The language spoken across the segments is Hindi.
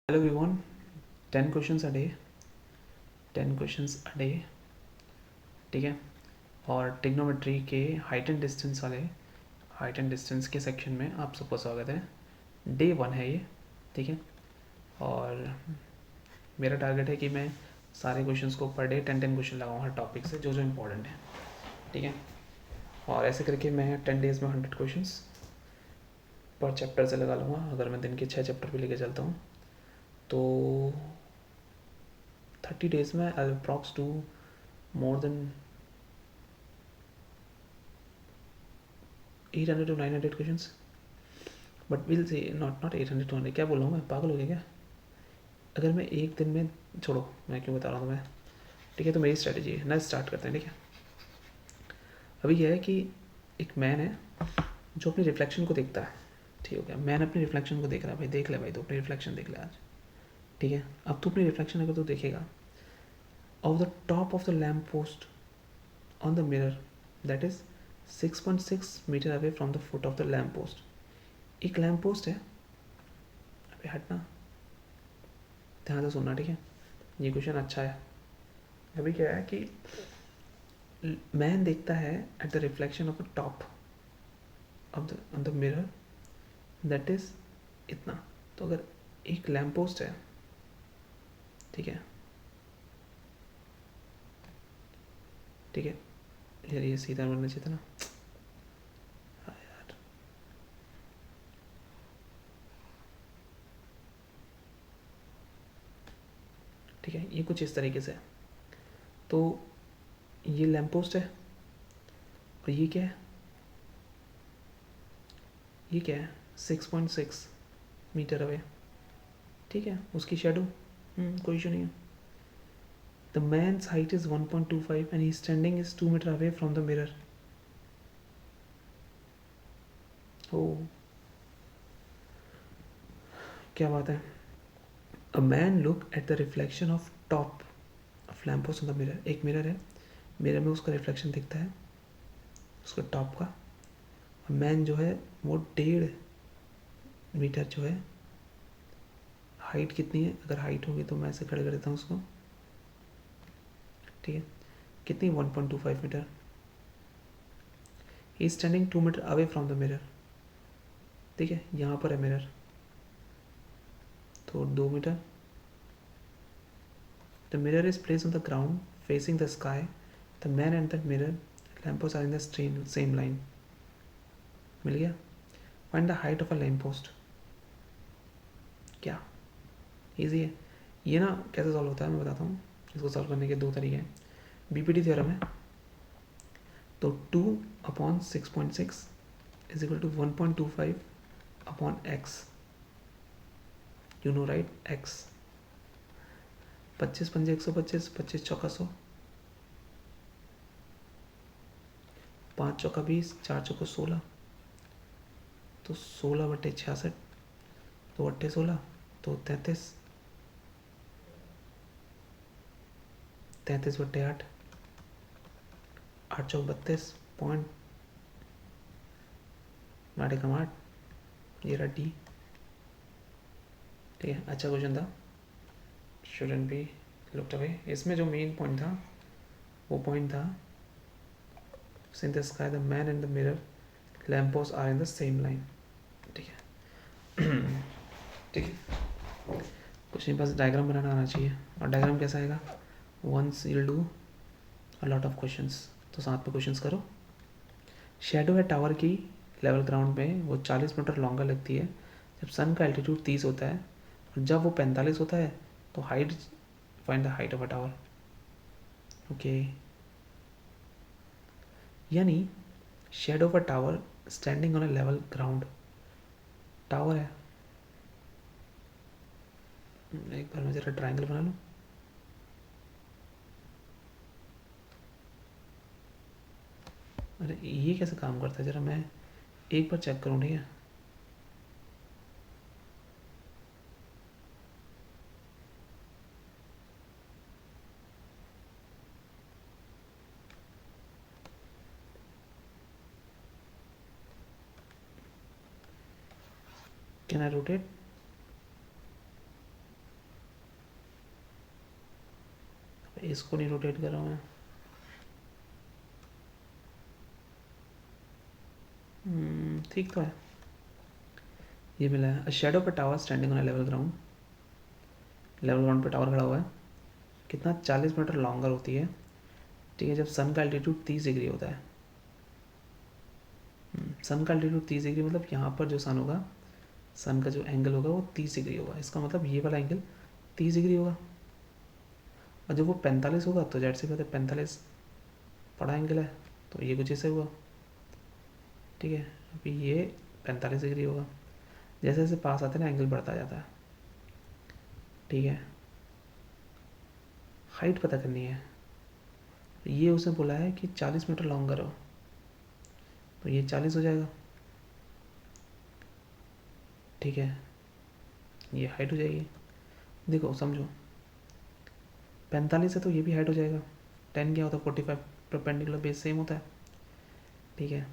Hello everyone. 10 questions a day, 10 questions a day. ठीक है। और टिग्नोमेट्री के हाइट एंड डिस्टेंस के सेक्शन में आप सबको स्वागत है। डे 1 है ये। ठीक है। और मेरा टारगेट है कि मैं सारे क्वेश्चंस को पर डे 10 क्वेश्चन लगाऊँ हर टॉपिक से जो जो इम्पोर्टेंट है। ठीक है। और ऐसे करके मैं 10 डेज़ में 100 क्वेश्चंस पर चैप्टर से लगा लूँगा। अगर मैं दिन के 6 चैप्टर भी लेके चलता हूँ तो 30 डेज़ में I approx to more than 800 to 900 questions. But will say not 800 to 100। क्या बोल रहा हूँ मैं, पागल हो गया क्या? अगर मैं एक दिन में, छोड़ो मैं क्यों बता रहा हूँ तुम्हें। ठीक है, तो मेरी स्ट्रैटेजी है ना, स्टार्ट करते हैं। ठीक है। अभी यह है कि एक मैन है जो अपनी रिफ्लेक्शन को देखता है। ठीक हो गया, मैन अपनी रिफ्लेक्शन को देख रहा है। भाई देख ले भाई, तो अपनी रिफ्लेक्शन देख ले आज। ठीक है। अब तू अपनी रिफ्लेक्शन अगर तू देखेगा, of the top of the lamp post on the mirror that is 6.6 metre away from the foot of the lamp post. एक लैम्प पोस्ट है। अभी हटना, ध्यान से सुनना। ठीक है, ये क्वेश्चन अच्छा है। अभी क्या है कि मैन देखता है eight the reflection of the top of the mirror that is इतना। तो अगर एक लैम्प पोस्ट है, ठीक है, ठीक है, यार ये सीधा बनना चाहिए था ना। हाँ यार, ठीक है, ये कुछ इस तरीके से है। तो ये लैम्प पोस्ट है और ये क्या है, ये क्या है, 6.6 मीटर अवे। ठीक है, उसकी शेडो कोई इशू नहीं है। The man's height is 1.25 and he standing is 2 metre away from the mirror. ओ, क्या बात है। A man look at the reflection of top of lamp post on the mirror. एक मिरर है, मिरर में उसका रिफ्लेक्शन दिखता है, उसका टॉप का। मैन जो है वो 1.5 मीटर जो है, हाइट कितनी है, अगर हाइट होगी तो मैं ऐसे खड़े कर देता हूँ उसको। ठीक है, कितनी, 1.25 metre. He standing 2 metre away from the mirror. ठीक है, यहाँ पर है मिरर, तो 2 metre. The mirror is place on the ground facing the sky. The man and the mirror lamp post are in the same line. मिल गया। Find the height of a lamp post. क्या ईजी है ये ना। कैसे सॉल्व होता है मैं बताता हूँ। इसको सॉल्व करने के दो तरीके हैं। बीपीटी थ्योरम है। तो 2/6.6 is equal to 1.25 upon x. You know right, x. 25 × 5 = 125, 25 × 4 = 100, 5 × 4 = 20, 4 × 4 = 16। तो 16/66, 2/16, तो 33, 33/8, 8 × 4 = 32 पॉइंट, 8 × 8, ये रहा डी। ठीक है, अच्छा क्वेश्चन था, शुडंट बी लुक्ड अवे। इसमें जो मेन पॉइंट था वो पॉइंट था, in the sky the man and the mirror lamp posts are in the same line। ठीक है। ठीक है, कुछ नहीं, बस डायग्राम बनाना आना चाहिए। और डायग्राम कैसा आएगा, once you'll do a lot of questions, तो साथ में क्वेश्चंस करो। शेडो है टावर की लेवल ग्राउंड में, वो 40 मीटर लॉन्गर लगती है जब सन का एल्टीट्यूड 30 होता है, और जब वो 45 होता है तो height, find the height of a tower. Okay, यानी shadow of a tower standing on a level ground. Tower है, एक बार मैं जरा ट्रायंगल बना लूँ। अरे ये कैसे काम करता है, जरा मैं एक बार चेक करूँ। ठीक है, कैन आई रोटेट? इसको नहीं रोटेट कर रहा हूँ मैं। ठीक तो है। ये मिला है। शेडो पर tower standing on level ground. Level ground पर टावर खड़ा हुआ है। कितना 40 मीटर लॉन्गर होती है, ठीक है, जब सन का एल्टीट्यूड 30 डिग्री होता है। सन का एल्टीट्यूड 30 डिग्री मतलब यहाँ पर जो सन होगा, सन का जो एंगल होगा वो 30 डिग्री होगा। इसका मतलब ये वाला एंगल 30 डिग्री होगा। और जब वो 45 होगा तो जेड से बात है 45 बड़ा एंगल है, तो ये कुछ ऐसे हुआ, ठीक है। अभी ये 45 डिग्री होगा। जैसे जैसे पास आते हैं ना एंगल बढ़ता जाता है, ठीक है। हाइट पता करनी है। ये उसने बोला है कि 40 मीटर लॉन्गर हो, तो ये 40 हो जाएगा, ठीक है। ये हाइट हो जाएगी। देखो समझो, 45 है तो ये भी हाइट हो जाएगा। 10 क्या होता है 45, परपेंडिकुलर बेस सेम होता है, ठीक है।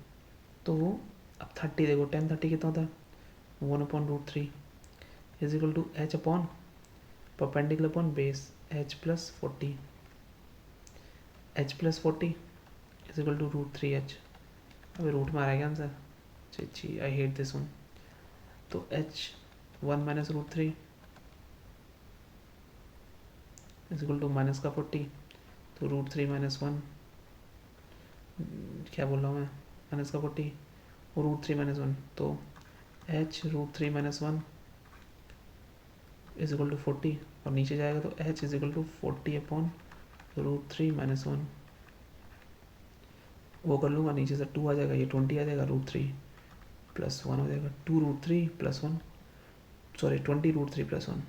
तो वो अब 30 देखो, 10 30 कितना होता है 1/√3 is equal to h upon perpendicular upon base h+40, h+40 is equal to √3h। अभी रूट में आ रहा है क्या आंसर? छी आई हेट दिस वन। तो h1 minus √3 is equal to minus का 40, तो √3 माइनस 1, क्या बोल रहा हूँ मैं, माइनस का 40 और √3 माइनस 1, तो h √3 minus 1 is equal to 40, और नीचे जाएगा तो h is equal to 40 upon √3 minus 1। वो कर लूँगा, नीचे से 2 आ जाएगा, ये 20 आ जाएगा, √3 प्लस 1 हो जाएगा, 2√3 प्लस 1, सॉरी 20 √3 प्लस 1,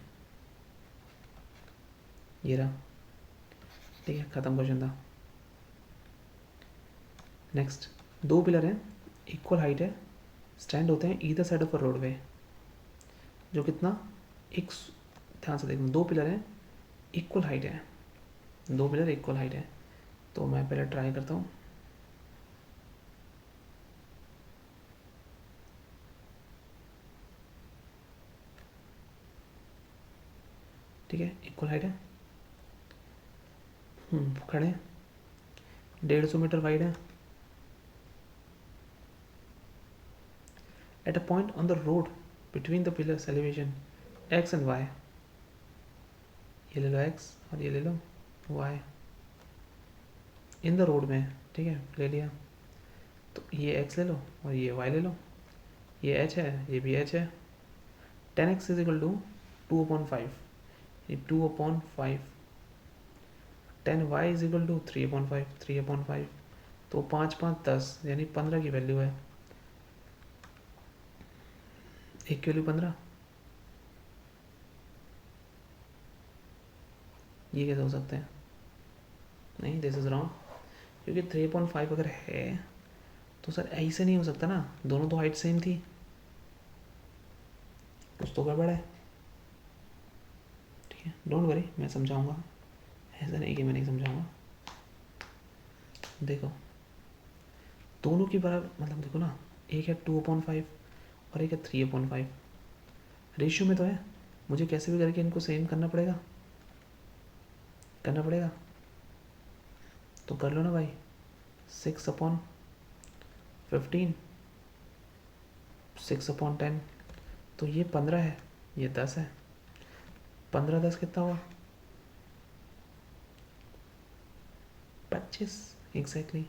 ये रहा, ठीक है। ख़त्म क्वेश्चन था। नेक्स्ट, दो पिलर हैं, इक्वल हाइट है, स्टैंड होते हैं either side of a roadway, जो कितना एक, ध्यान से देखना, दो पिलर हैं इक्वल हाइट है, दो पिलर इक्वल हाइट है। तो मैं पहले ट्राई करता हूँ, ठीक है, इक्वल हाइट है, खड़े, 150 मीटर वाइड है। At a point on the road between the pillars elevation x and y, ये ले लो x और ये ले लो y, इन द रोड में, ठीक है, ले लिया। तो ये x ले लो और ये y ले लो, ये h है, ये भी h है। 10x इज इक्वल टू 2/5, ये 2/5, 10y इज इक्वल टू 3/5, 3/5, तो 5 5 10 यानी 15 की वैल्यू है, एक की वैल्यू 15। ये कैसे हो सकते हैं? नहीं, दिस इज रॉन्ग, क्योंकि 3/5 अगर है तो सर ऐसे नहीं हो सकता ना, दोनों तो हाइट सेम थी, कुछ तो गड़बड़ है, ठीक है। डोंट वरी, मैं समझाऊंगा, ऐसा नहीं कि मैं नहीं समझाऊंगा। देखो दोनों की बराबर, मतलब देखो ना, एक है 2/5 और एक है 3/5, रेशियो में तो है, मुझे कैसे भी करके इनको सेम करना पड़ेगा, करना पड़ेगा। तो कर लो ना भाई, 6/15, 6/10, तो ये 15 है, ये 10 है, 15 10 कितना हुआ 25, एग्जैक्टली।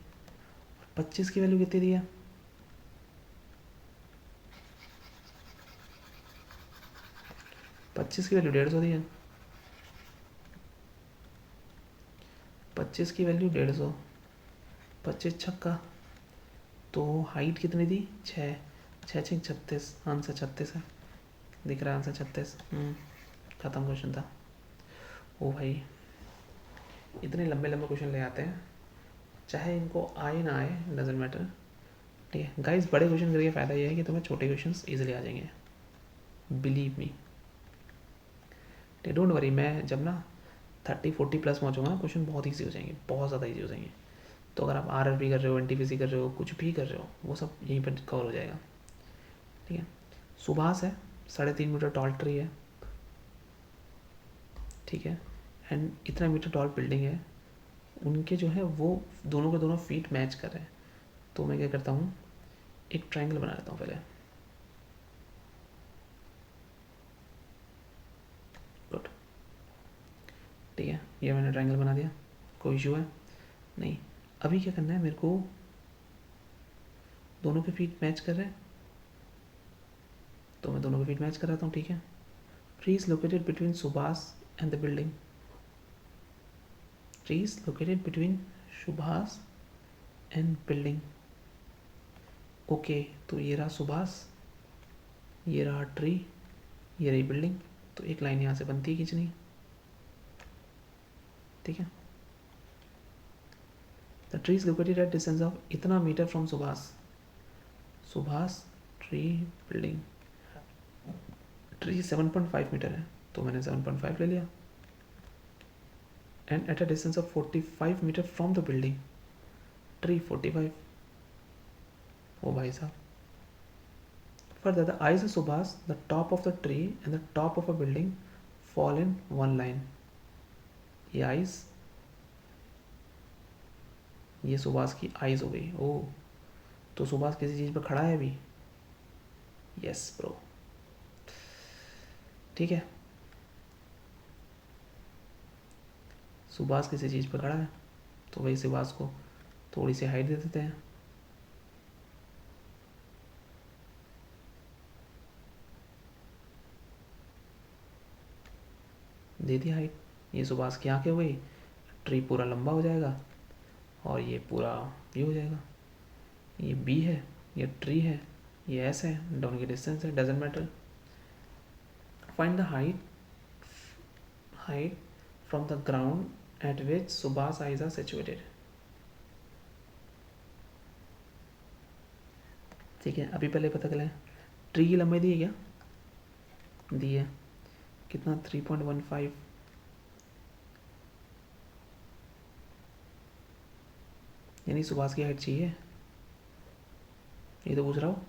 25 की वैल्यू कितनी दी है? 25 की वैल्यू 150 दी है, 25 की वैल्यू 150, 25 छक्का, तो हाइट कितनी दी 6, 6 6 36, आंसर 36 है, दिख रहा है आंसर 36। ख़त्म क्वेश्चन था। ओ भाई, इतने लंबे लंबे क्वेश्चन ले आते हैं, चाहे इनको आए ना आए डजेंट मैटर, ठीक है गाइस। बड़े क्वेश्चन करके फ़ायदा ये है कि तुम्हें छोटे क्वेश्चन ईजिली आ जाएंगे, बिलीव मी, डोंट वरी। मैं जब ना 30 40 प्लस पहुँचूंगा ना, क्वेश्चन बहुत ईजी हो जाएंगे, बहुत ज़्यादा ईजी हो जाएंगे। तो अगर आप RRB कर रहे हो, NTPC कर रहे हो, कुछ भी कर रहे हो, वो सब यहीं पर कवर हो जाएगा, ठीक है। सुभाष है, 3.5 मीटर टॉल ट्री है, ठीक है, एंड इतना मीटर टॉल बिल्डिंग है, उनके जो है वो दोनों के दोनों फीट मैच कर रहे हैं। तो मैं क्या करता हूँ, एक ट्रायंगल बना लेता हूँ पहले। गुड, ठीक है, ये मैंने ट्रायंगल बना दिया, कोई इशू है नहीं। अभी क्या करना है मेरे को, दोनों के फीट मैच कर रहे हैं, तो मैं दोनों के फीट मैच कराता हूँ, ठीक है। Tree is located between Subhash and the building, tree is located between Subhash and building. Okay, तो ये रहा सुभाष, ये रहा ट्री, ये रही बिल्डिंग, तो एक लाइन यहाँ से बनती है खींचनी, ठीक है। The tree is located at distance of इतना metre from Subhash, Subhash tree building. Tree 7.5 metre है, तो मैंने 7.5 ले लिया। And at a distance of 45 metre from the building, tree 45। ओ भाई साहब, further the eyes of Subhas, the top of the tree and the top of a building fall in one line। ये आइज, ये सुभाष की आइज हो गई। ओ, तो सुभाष किसी चीज़ पर खड़ा है अभी। यस ब्रो, ठीक है, सुभाष किसी चीज़ पर खड़ा है, तो वही सुभाष को थोड़ी सी हाइट दे देते हैं। दे दी हाइट, ये सुभाष की आँखें हो गई, ट्री पूरा लंबा हो जाएगा और ये पूरा ये हो जाएगा। ये बी है, ये ट्री है, ये एस है, दोनों की डिस्टेंस है, doesn't matter. Find the height from the ground at which Subhash eyes are situated. ठीक है, अभी पहले पता चला ट्री की लंबाई दी है क्या, दी है, कितना 3.15, यानी सुभाष की हाइट चाहिए, ये तो पूछ रहा हूँ।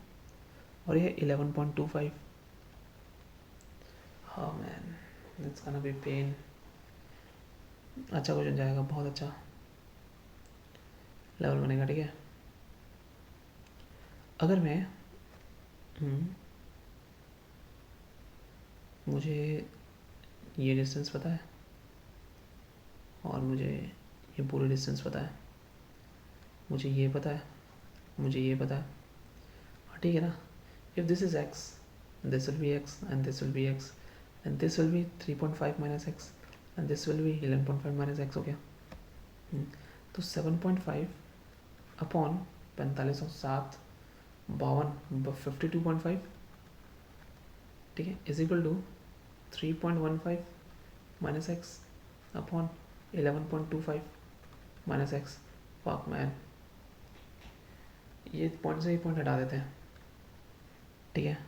और ये 11.25। हाँ man, it's gonna be pain. अच्छा क्वेश्चन जाएगा, बहुत अच्छा लेवल बनेगा, ठीक है। अगर मैं मुझे ये डिस्टेंस पता है और मुझे ये पूरी डिस्टेंस पता है, मुझे ये पता है, मुझे ये पता है, हाँ ठीक है ना। If this is x, this will be x and this will be x and this will be 3.5 minus x and this will be 11.5 minus x, हो गया। तो 7.5 अपॉन 45 और 7 52 52.5, ठीक है, is equal to 3.15 minus x upon 11.25 minus x. Fuck man, ये पॉइंट से ही पॉइंट हटा देते हैं, ठीक है।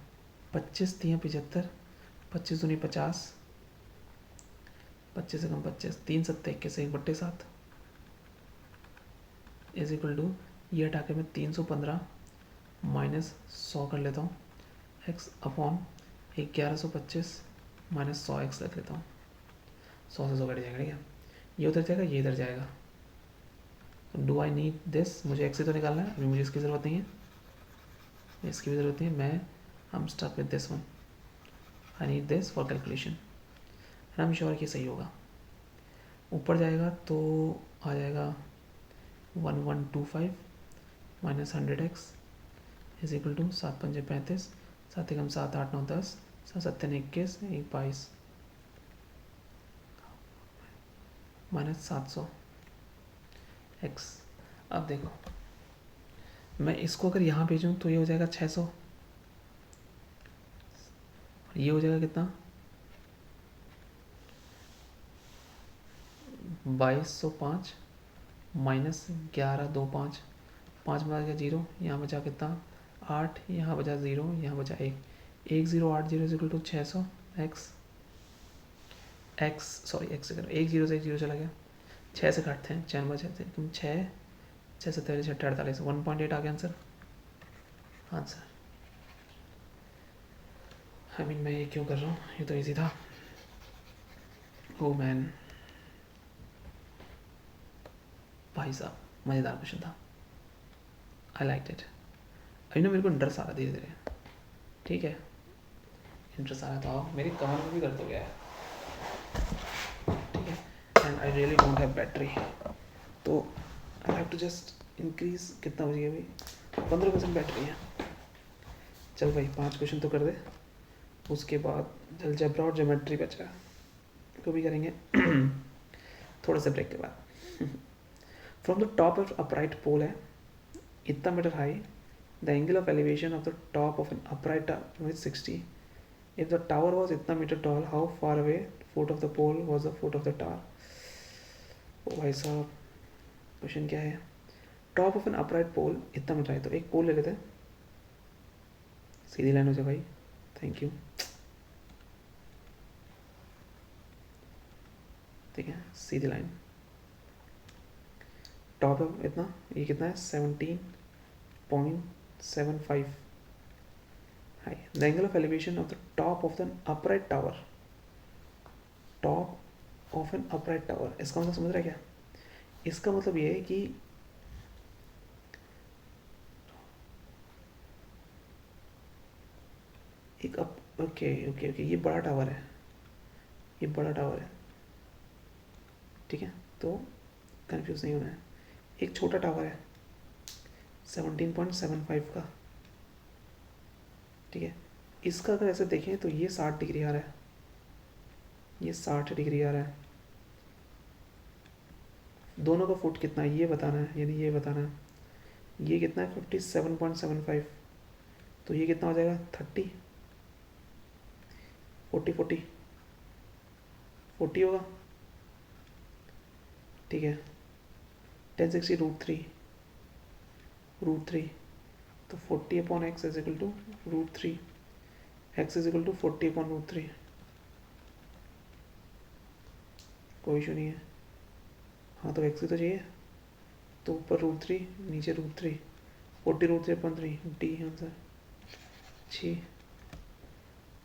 25 3 75, 25 दूनी 50, 25 से कम 25, 3 7 21 1/7 इज इक्वल टू, ये हटा के मैं 315 माइनस 100 कर लेता हूँ एक्स अपॉन 1125 माइनस 100 एक्स रख लेता हूँ। 100 से 100 कट जाएगा, ठीक है, ये उधर जाएगा, ये इधर जाएगा। डू आई नीड दिस, मुझे एक्स से तो निकालना है, अभी मुझे इसकी ज़रूरत नहीं है, इसकी भी ज़रूरत नहीं है, मैं हम stuck with this one, I need this for calculation, and I am sure कि सही होगा। ऊपर जाएगा तो आ जाएगा 1125 minus 100x is equal to 7 पंजे 35, 7 एकम 7 8 9 10, 7 7 21 1 22 माइनस 700 x। अब देखो, मैं इसको अगर यहाँ भेजूँ तो ये हो जाएगा 600, ये हो जाएगा कितना 2205 माइनस 1125, 5 में आ गया 0, यहाँ बचा कितना 8, यहाँ बचा 0, यहाँ बचा 1, 1080 is equal to 600 x sorry x से करो, 1 0 से 1 0 चला गया, 6 से काटते हैं, 6 बचे थे तुम 6 6 27 6 48 1.8 आ गया आंसर। आंसर आई मीन मैं ये क्यों कर रहा हूँ, ये तो इजी था। ओ मैन, भाई साहब मज़ेदार क्वेश्चन था, आई लाइक इट। अभी ना मेरे को इंटरेस्ट आ रहा है धीरे धीरे, ठीक है, इंटरेस्ट आ रहा था, मेरी कमर में भी दर्द हो गया है, ठीक है, and I really don't have battery, तो I have to just increase. कितना बज गया अभी? 15% बैटरी है। चल भाई 5 क्वेश्चन तो कर दे, उसके बाद अलजेब्रा और ज्योमेट्री बचा, तो भी करेंगे थोड़ा सा ब्रेक के बाद। From the top of upright pole है इतना metre high, the angle of elevation of the top of an upright tower is 60। If the tower was इतना metre tall, how far away foot of the pole was the foot of the tower. ओ भाई साहब क्वेश्चन क्या है? Top of an upright pole इतना मीटर है, तो एक पोल ले लेते हैं, सीधी लाइन हो जाए भाई, थैंक यू, ठीक है, सीधी लाइन। टॉप ऑफ इतना, ये कितना है? 17.75 high. The angle of elevation of the top of the upright tower, top of an upright tower, इसका मतलब समझ रहा है क्या? इसका मतलब ये है कि एक ओके ओके ओके, ये बड़ा टावर है, ये बड़ा टावर है, ठीक है, तो कंफ्यूज नहीं होना है। एक छोटा टावर है 17.75 का, ठीक है, इसका अगर ऐसे देखें तो ये 60 डिग्री आ रहा है, ये 60 डिग्री आ रहा है, दोनों का फुट कितना है ये बताना है, यानी ये बताना है, ये कितना है 57.75, तो ये कितना हो जाएगा 30, 40 होगा, ठीक है, 1060 √3, तो 40/x is equal to √3, x is equal to 40/√3, कोई इशू नहीं है, हाँ तो x ही तो चाहिए, तो ऊपर √3 नीचे √3, 40 √3/3, डी आंसर। छी,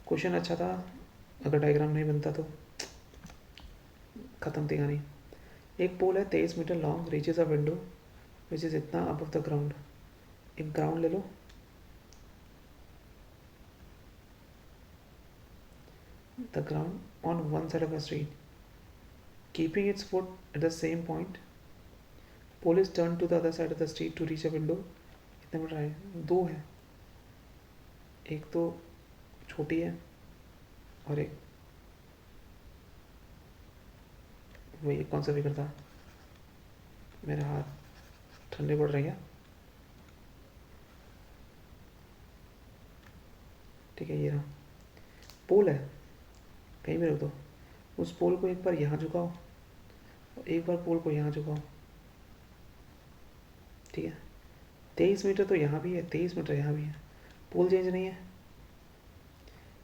क्वेश्चन अच्छा था, अगर डायग्राम नहीं बनता तो ख़त्म थी कहानी। एक पोल है 23 metre long, reaches a window which is इतना अबव द ग्राउंड। एक ग्राउंड ले लो, the ground on one side of the street, keeping its foot at the same point, pole is turn to the other side of the street to reach a window. कितने मीटर है? 2 है, एक तो छोटी है और एक वही, कौन सा फिगर था? मेरे हाथ ठंडे पड़ रहे हैं, ठीक है, ये रहा पोल है, कहीं भी रख दो, उस पोल को एक बार यहाँ झुकाओ और एक बार पोल को यहाँ झुकाओ, ठीक है, 23 मीटर तो यहाँ भी है, 23 मीटर यहाँ भी है, पोल चेंज नहीं है,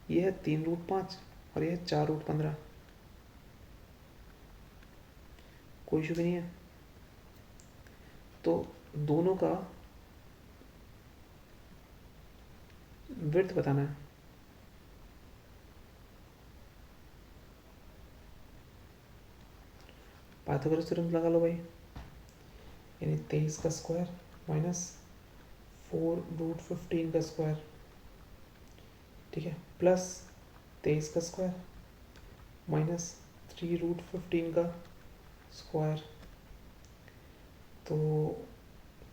ये है 3√5 और ये है 4√15, कोई इशू भी नहीं है, तो दोनों का विड्थ बताना है। पाइथागोरस थ्योरम लगा लो भाई, यानी 23 का स्क्वायर माइनस 4√15 का स्क्वायर, ठीक है, प्लस 23 का स्क्वायर माइनस 3√15 का स्क्वायर, तो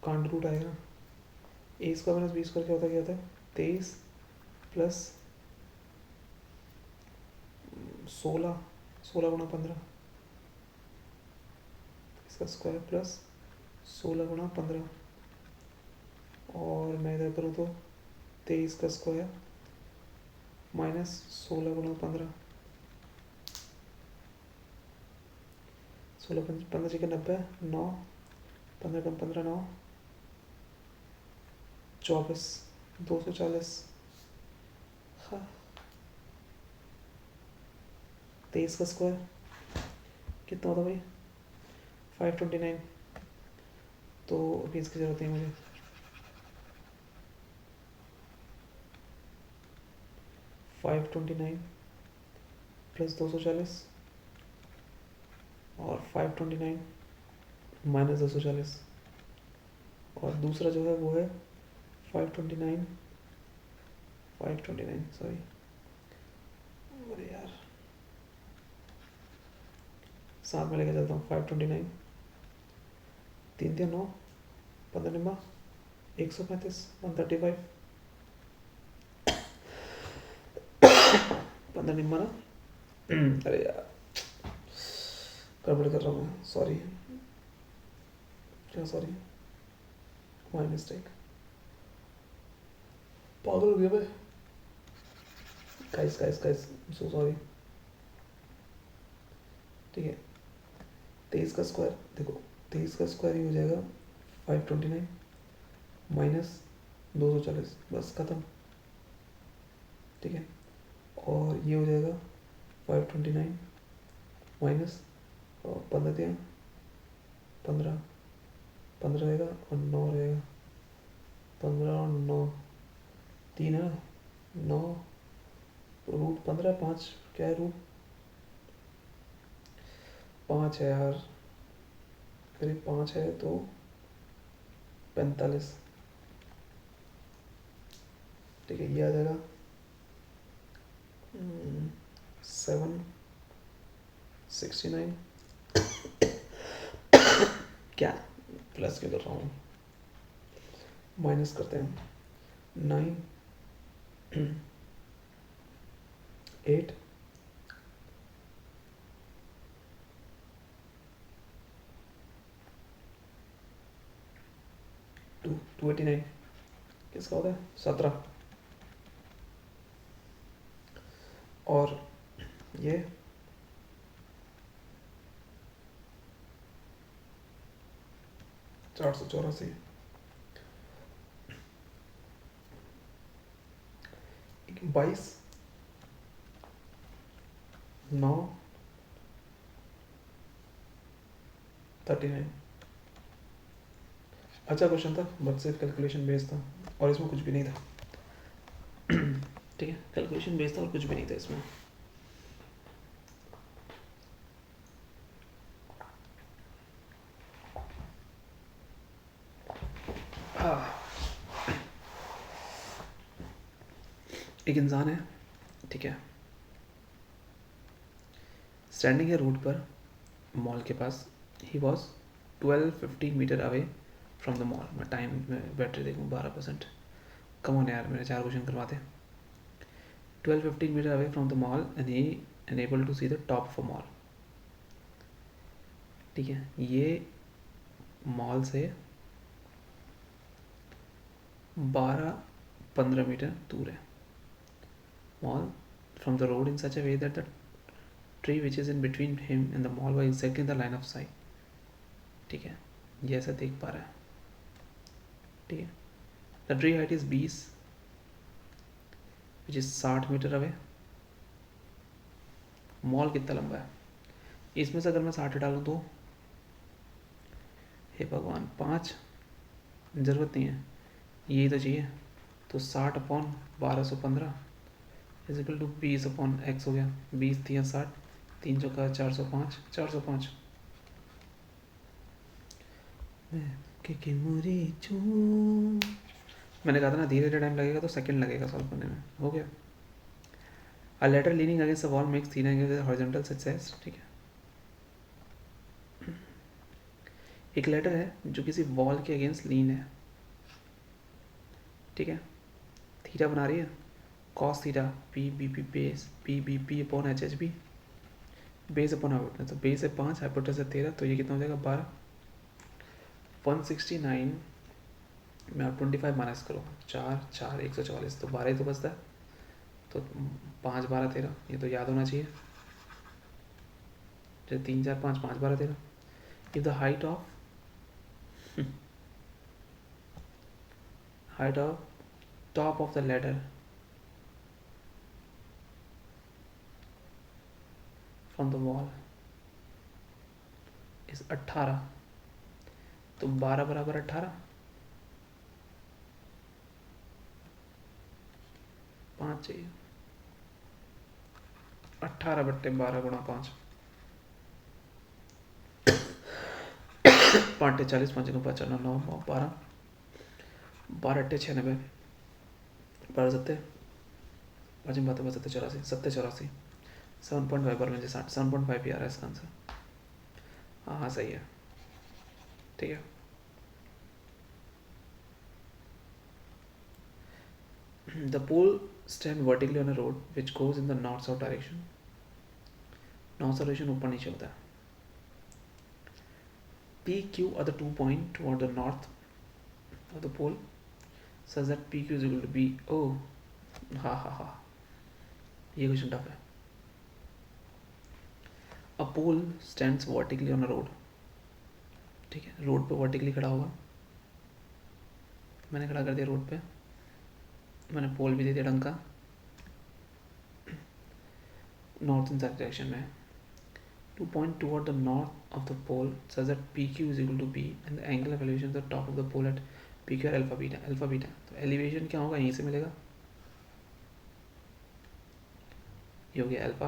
कांड रूट आएगा, ए स्क्वायर माइनस बी स्क्वायर क्या होता है 23 प्लस 16 गुणा 15, इसका स्क्वायर प्लस 16 गुणा 15, और मैं इधर करूँ तो 23 का स्क्वायर माइनस 16 गुणा 15, 16 6 90, 9, 15 कम 15 9, 24, 240, हाँ, 23 का स्क्वायर कितना होता भाई 529, तो अभी इसकी जरूरत नहीं मुझे, 529 प्लस 240 और 529 -240 और दूसरा जो है वो है 529 सॉरी, अरे यार साथ में लेके चलता हूँ। 529 3 3 9 15 निम्बा 135 135 15 निम्बा ना अरे यार गड़बड़ कर रहा हूँ मैं, सॉरी, क्या सॉरी, माय मिस्टेक, पागल हो गया मैं, guys guys guys, so sorry. ठीक है, 23 का स्क्वायर देखो, 23 का स्क्वायर ही हो जाएगा 529 -240, बस खत्म। ठीक है, और ये हो जाएगा 529 माइनस 15 15 15 रहेगा और 9 रहेगा, 15 और 9 3 है ना, 9 रूट 15 5 क्या है, रूट 5 है यार, करीब 5 है तो 45। ठीक है, ये आ जाएगा 769, क्या प्लस क्यों कर रहा हूँ, माइनस करते हैं, 9 8 289, किसका होता है 17, और ये 484, 22 9 39। अच्छा क्वेश्चन था, बट सिर्फ कैलकुलेशन बेस्ड था और इसमें कुछ भी नहीं था। ठीक है, कैलकुलेशन बेस्ड था और कुछ भी नहीं था इसमें। एक इंसान है, ठीक है, स्टैंडिंग है रोड पर मॉल के पास, he was 1250 metre away from the mall. मैं टाइम में बैटरी देखूँ 12%, कम होने यार, मेरे 4 क्वेश्चन करवाते। 1250 metre away from the mall and he enable to see the top of a mall. ठीक है, ये मॉल से 12-15 मीटर दूर है। Mall from the road in such a way that the tree which is in between him and the mall was exactly in the line of sight. ठीक है, ये ऐसा देख पा रहा है। ठीक है, the tree height is 20 which is 60 metre away. Mall कितना लंबा है, इसमें से अगर मैं 60 डालूँ तो, हे भगवान, 5 ज़रूरत नहीं है, यही तो चाहिए। तो 60/1215 इजिकल टू 20/x हो गया। 20 3 60, 3 चौका 405, 405। मैंने कहा था ना धीरे धीरे टाइम लगेगा, तो सेकंड लगेगा सॉल्व करने में। हो गया। A letter leaning against the wall makes theta angle horizontal success. ठीक है, एक लेटर है जो किसी वॉल के अगेंस्ट लीन है। ठीक है, थीटा बना रही है cos theta, P B P base, P B P upon H H B, base upon hypotenuse. तो बेस है 5, हाइपोटेनस है 13, तो ये कितना हो जाएगा 12। 169 में आप 25 माइनस करो, 4 4 144, तो 12 ही तो बचता है। तो 5 12 13, ये तो याद होना चाहिए। जैसे 3 4 5 5 12 13। If the height of top of the ladder from the wall is 18, तो 12 बराबर 18, 5 चाहिए। 18/12 गुणा 5, 5 40 5 5 9 12 12 8 96 12 7 5 बातें 7 84 7 84 7.5 पर मुझे 60 7.5 ही आ रहा है इसका आंसर। हाँ सही है, ठीक है। The pole stand vertically on a road which goes in the north-south direction. North-south direction ऊपर नीचे होता है। P Q are the 2 points toward the north of the pole such that P Q is equal to B. Oh, ha. ये क्वेश्चन टफ है। A pole stands vertically on a road. ठीक है, रोड पे वर्टिकली खड़ा होगा। मैंने खड़ा कर दिया रोड पे, मैंने पोल भी दे दिया ढंग का, नॉर्थ इन डायरेक्शन में। 2 point toward the north of the pole such that PQ is equal to B and the angle of elevation at the top of the pole at PQ are alpha beta। तो एलिवेशन क्या होगा, यहीं से मिलेगा। ये हो गया अल्फा,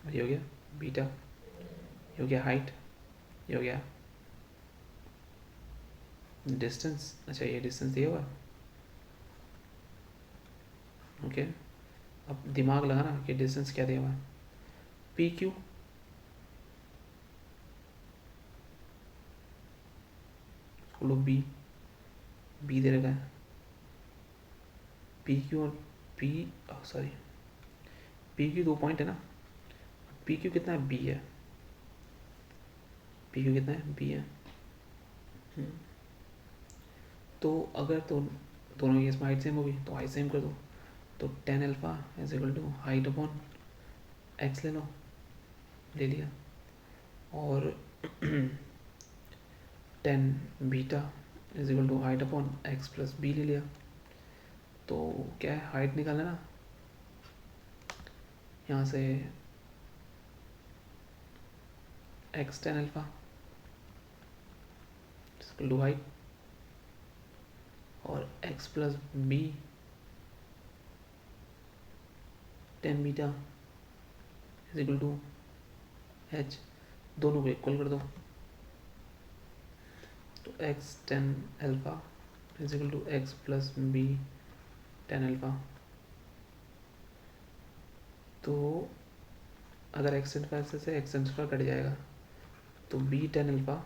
और ये हो गया बीटा, ये हो गया हाइट, ये हो गया डिस्टेंस। अच्छा ये डिस्टेंस दिया हुआ, ओके। अब दिमाग लगाना कि डिस्टेंस क्या दिया हुआ है। पी क्यू लो, बी दे रखा है। पी क्यू और पी क्यू 2 पॉइंट है ना। पी क्यू कितना है, बी है। पी क्यू कितना है, बी है। तो अगर तो दोनों की इसमें हाइट सेम होगी तो हाइट सेम कर दो। तो 10 alpha is equal to height upon X ले लो, ले लिया। और 10 beta is equal to height upon X plus B ले लिया। तो क्या है, हाइट निकालना ना, यहाँ से x 10 alpha equal to height, और x plus b 10 beta is equal to h, दोनों को इक्वल कर दो। तो x 10 alpha is equal to x plus b 10 alpha. तो अगर एक्स अल्फा से एक्स अल्फा कट जाएगा तो b 10 alpha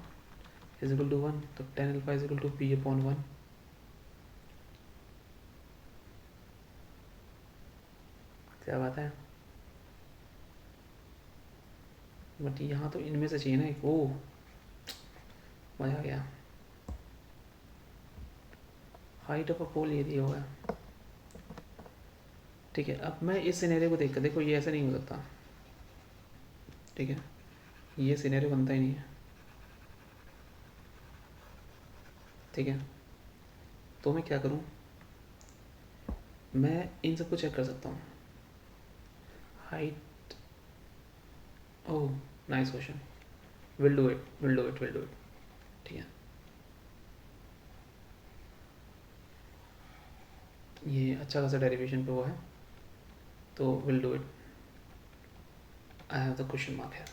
is equal to 1, तो 10 alpha is equal to b upon 1। क्या बात है, बट यहाँ तो इनमें से चाहिए ना एक। ओ मजा आ गया। हाइट ऑफ अ पोल ये दिया हुआ है, ठीक है। अब मैं इस सिनेरियो को देखकर, देखो ये ऐसा नहीं हो सकता, ठीक है, ये सिनेरियो बनता ही नहीं है, ठीक है। तो मैं क्या करूँ, मैं इन सबको चेक कर सकता हूँ। Height, oh nice question, will do it, ठीक है। ये अच्छा खासा डेरिवेशन पे वो है, तो will do it. I have the question mark है।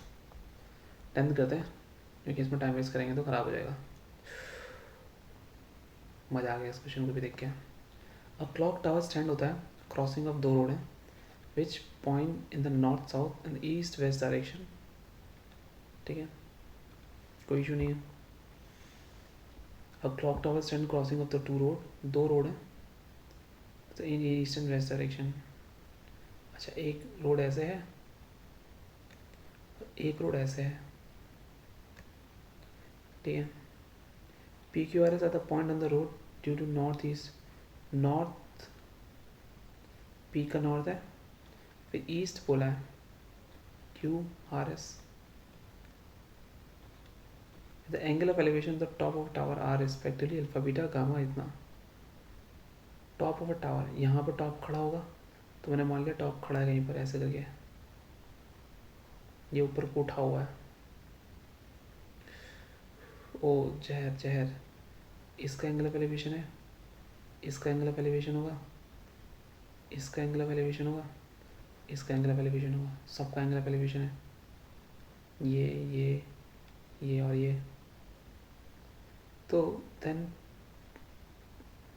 10th करते हैं, क्योंकि इसमें टाइम वेस्ट करेंगे तो ख़राब हो जाएगा। मज़ा आ गया इस क्वेश्चन को भी देख के। अ क्लॉक टावर स्टैंड होता है क्रॉसिंग ऑफ 2 रोड है which point in the north south and east west direction, ठीक है, कोई इशू नहीं है। A clock tower stand crossing of the 2 road है तो इन ईस्ट एंड वेस्ट डायरेक्शन। अच्छा एक रोड ऐसे है, एक रोड ऐसे है, ठीक है। P Q R is at the point on the road due to north east. North P का नॉर्थ है, फिर ईस्ट बोला है Q R S. The angle of elevation the top of tower are respectively alpha beta gamma इतना। टॉप ऑफ अ टावर, यहाँ पर टॉप खड़ा होगा तो मैंने मान लिया टॉप खड़ा है कहीं पर ऐसे करके, ये ऊपर को उठा हुआ है। ओ जहर, इसका एंगल ऑफ एलिवेशन है, इसका एंगल ऑफ एलिवेशन होगा, इसका एंगल ऑफ एलिवेशन होगा, इसका एंगल ऑफ एलिवेशन होगा, सबका एंगल ऑफ एलिवेशन है। ये और ये, तो देन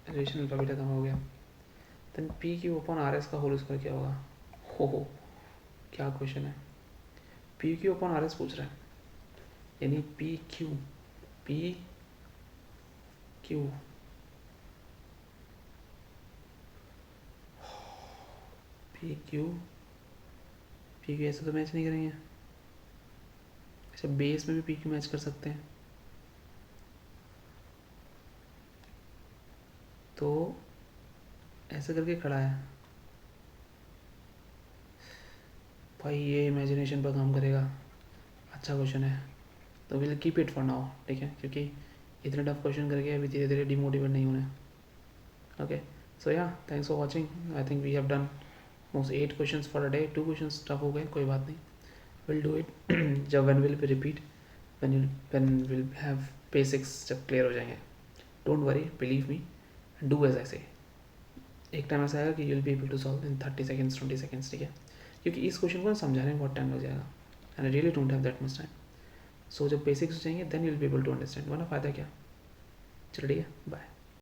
रेशनल अल्फ़ाबेट खत्म हो गया, then P Q upon R S का होल स्क्वायर क्या होगा? हो क्या क्वेश्चन है, P Q upon R S पूछ रहा है, यानी P Q P Q P Q ऐसे तो मैच नहीं करेंगे। अच्छा बेस में भी पी क्यू मैच कर सकते हैं, तो ऐसे करके खड़ा है भाई, ये इमेजिनेशन पर काम करेगा। अच्छा क्वेश्चन है, तो will keep it for now, ठीक है, क्योंकि इतने टफ क्वेश्चन करके अभी धीरे धीरे डिमोटिवेट नहीं होने। ओके, सो या thanks for watching. I think we have done most 8 questions for a day. 2 questions tough हो गए, कोई बात नहीं, विल डू इट जब when will be repeat, when will have basics जब क्लियर हो जाएंगे। Don't worry, believe me, do as I say. एक टाइम ऐसा आएगा कि you will be able to solve in 30 seconds 20 seconds, ठीक है, क्योंकि इस क्वेश्चन को समझाने में बहुत टाइम लग जाएगा and I really don't have that much time. So जब बेसिक्स हो जाएंगे then you will be able to understand, वरना फ़ायदा क्या। चलो ठीक है, बाय।